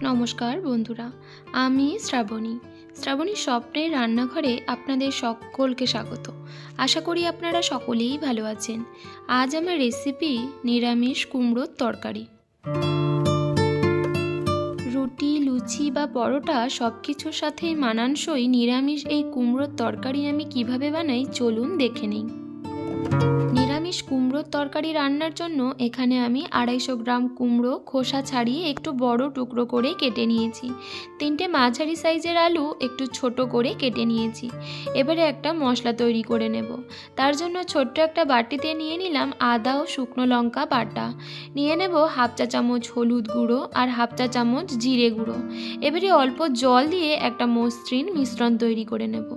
নমস্কার বন্ধুরা, আমি শ্রাবণী স্বপ্নের রান্নাঘরে আপনাদের সকলকে স্বাগত। আশা করি আপনারা সকলেই ভালো আছেন। আজ আমার রেসিপি নিরামিষ কুমড়োর তরকারি। রুটি, লুচি বা পরোটা সব কিছুর সাথেই মানানসই নিরামিষ এই কুমড়োর তরকারি আমি কিভাবে বানাই চলুন দেখে নিই। নিরামিষ কুমড়োর তরকারি রান্নার জন্য এখানে আমি 250 গ্রাম কুমড়ো খোসা ছাড়িয়ে একটু বড় টুকরো করে কেটে নিয়েছি। 3টে মাঝারি সাইজের আলু একটু ছোট করে কেটে নিয়েছি। এবারে একটা মশলা তৈরি করে নেব। তার জন্য ছোট্ট একটা বাটিতে নিয়ে নিলাম আদা ও শুকনো লঙ্কা বাটা, নিয়ে নেব হাফ চা চামচ হলুদ গুঁড়ো আর হাফ চা চামচ জিরে গুঁড়ো। এবারে অল্প জল দিয়ে একটা মসৃণ মিশ্রণ তৈরি করে নেব।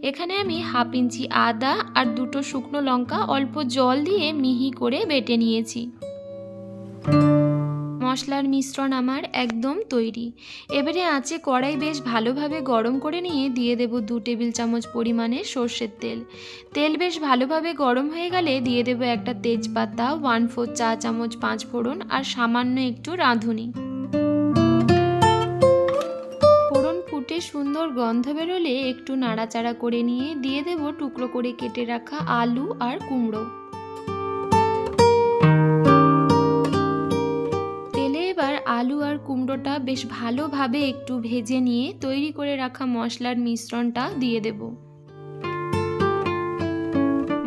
এখানে আমি হাফ ইঞ্চি আদা আর 2টো শুকনো লঙ্কা অল্প জল দিয়ে মিহি করে বেটে নিয়েছি। মশলার মিশ্রণ আমার একদম তৈরি। এবারে আঁচে কড়াই বেশ ভালোভাবে গরম করে নিয়ে দিয়ে দেব 2 টেবিল চামচ পরিমাণে সর্ষের তেল। তেল বেশ ভালোভাবে গরম হয়ে গেলে দিয়ে দেব একটা তেজপাতা, 1/4 চা চামচ পাঁচফোড়ন আর সামান্য একটু রাঁধুনি। ফোড়ন ফুটে সুন্দর গন্ধ বেরোলে একটু নাড়াচাড়া করে নিয়ে দিয়ে দেব টুকরো করে কেটে রাখা আলু আর কুমড়ো। তেলে এবার আলু আর কুমড়োটা বেশ ভালোভাবে একটু ভেজে নিয়ে তৈরি করে রাখা মশলার মিশ্রণটা দিয়ে দেব।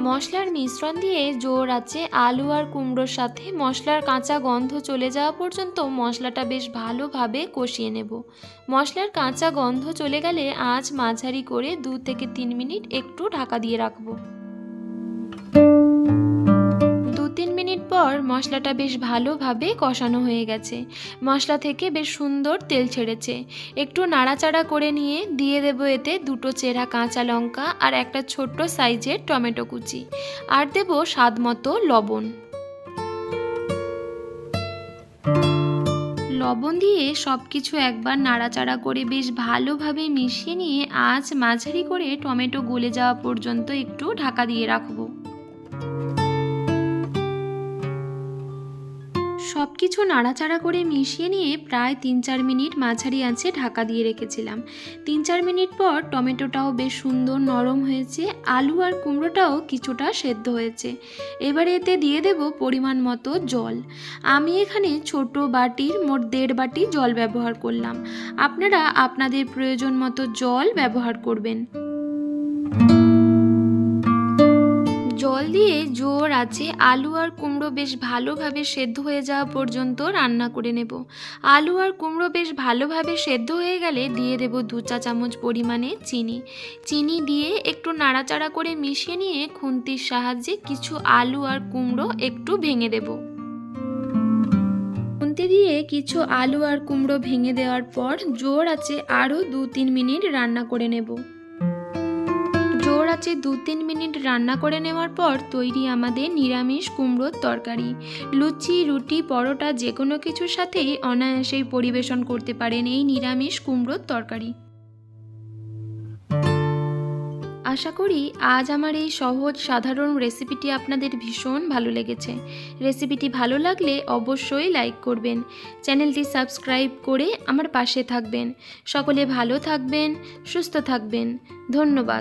মশলার মিশ্রণ দিয়ে জোর আছে আলু আর কুমড়োর সাথে মশলার কাঁচা গন্ধ চলে যাওয়া পর্যন্ত মশলাটা বেশ ভালোভাবে কষিয়ে নেব। মশলার কাঁচা গন্ধ চলে গেলে আঁচ মাঝারি করে 2 থেকে 3 মিনিট একটু ঢাকা দিয়ে রাখবো। 2-3 মিনিট পর মশলাটা বেশ ভালোভাবে কষানো হয়ে গেছে। মশলা থেকে বেশ সুন্দর তেল ছেড়েছে। একটু নাড়াচাড়া করে নিয়ে দিয়ে দেব এতে 2টো চেরা কাঁচা লঙ্কা আর একটা ছোট্ট সাইজের টমেটো কুচি, আর দেব স্বাদ মতো লবণ। লবণ দিয়ে সব কিছু একবার নাড়াচাড়া করে বেশ ভালোভাবে মিশিয়ে নিয়ে আঁচ মাঝারি করে টমেটো গলে যাওয়া পর্যন্ত একটু ঢাকা দিয়ে রাখবো। সব কিছু নাড়াচাড়া করে মিশিয়ে নিয়ে প্রায় 3-4 মিনিট মাঝারি আঁচে ঢাকা দিয়ে রেখেছিলাম। 3-4 মিনিট পর টমেটোটাও বেশ সুন্দর নরম হয়েছে, আলু আর কুমড়োটাও কিছুটা সেদ্ধ হয়েছে। এবারে এতে দিয়ে দেব পরিমাণ মতো জল। আমি এখানে ছোট বাটির মোট 1.5 বাটি জল ব্যবহার করলাম। আপনারা আপনাদের প্রয়োজন মতো জল ব্যবহার করবেন। জল দিয়ে জোর আছে আলু আর কুমড়ো বেশ ভালোভাবে সেদ্ধ হয়ে যাওয়া পর্যন্ত রান্না করে নেব। আলু আর কুমড়ো বেশ ভালোভাবে সেদ্ধ হয়ে গেলে দিয়ে দেব 2 চা চামচ পরিমাণে চিনি দিয়ে একটু নাড়াচাড়া করে মিশিয়ে নিয়ে খুন্তির সাহায্যে কিছু আলু আর কুমড়ো একটু ভেঙে দেব। খুন্তি দিয়ে কিছু আলু আর কুমড়ো ভেঙে দেওয়ার পর জোর আছে আরও 2-3 মিনিট রান্না করে নেব। জোর আছে 2-3 মিনিট রান্না করে নেওয়ার পর তৈরি আমাদের নিরামিষ কুমড়োর তরকারি। লুচি, রুটি, পরোটা যে কোনো কিছুর সাথেই অনায়াসেই পরিবেশন করতে পারেন এই নিরামিষ কুমড়োর তরকারি। আশা করি আজ আমার এই সহজ সাধারণ রেসিপিটি আপনাদের ভীষণ ভালো লেগেছে। রেসিপিটি ভালো লাগলে অবশ্যই লাইক করবেন, চ্যানেলটি সাবস্ক্রাইব করে আমার পাশে থাকবেন। সকলে ভালো থাকবেন, সুস্থ থাকবেন। ধন্যবাদ।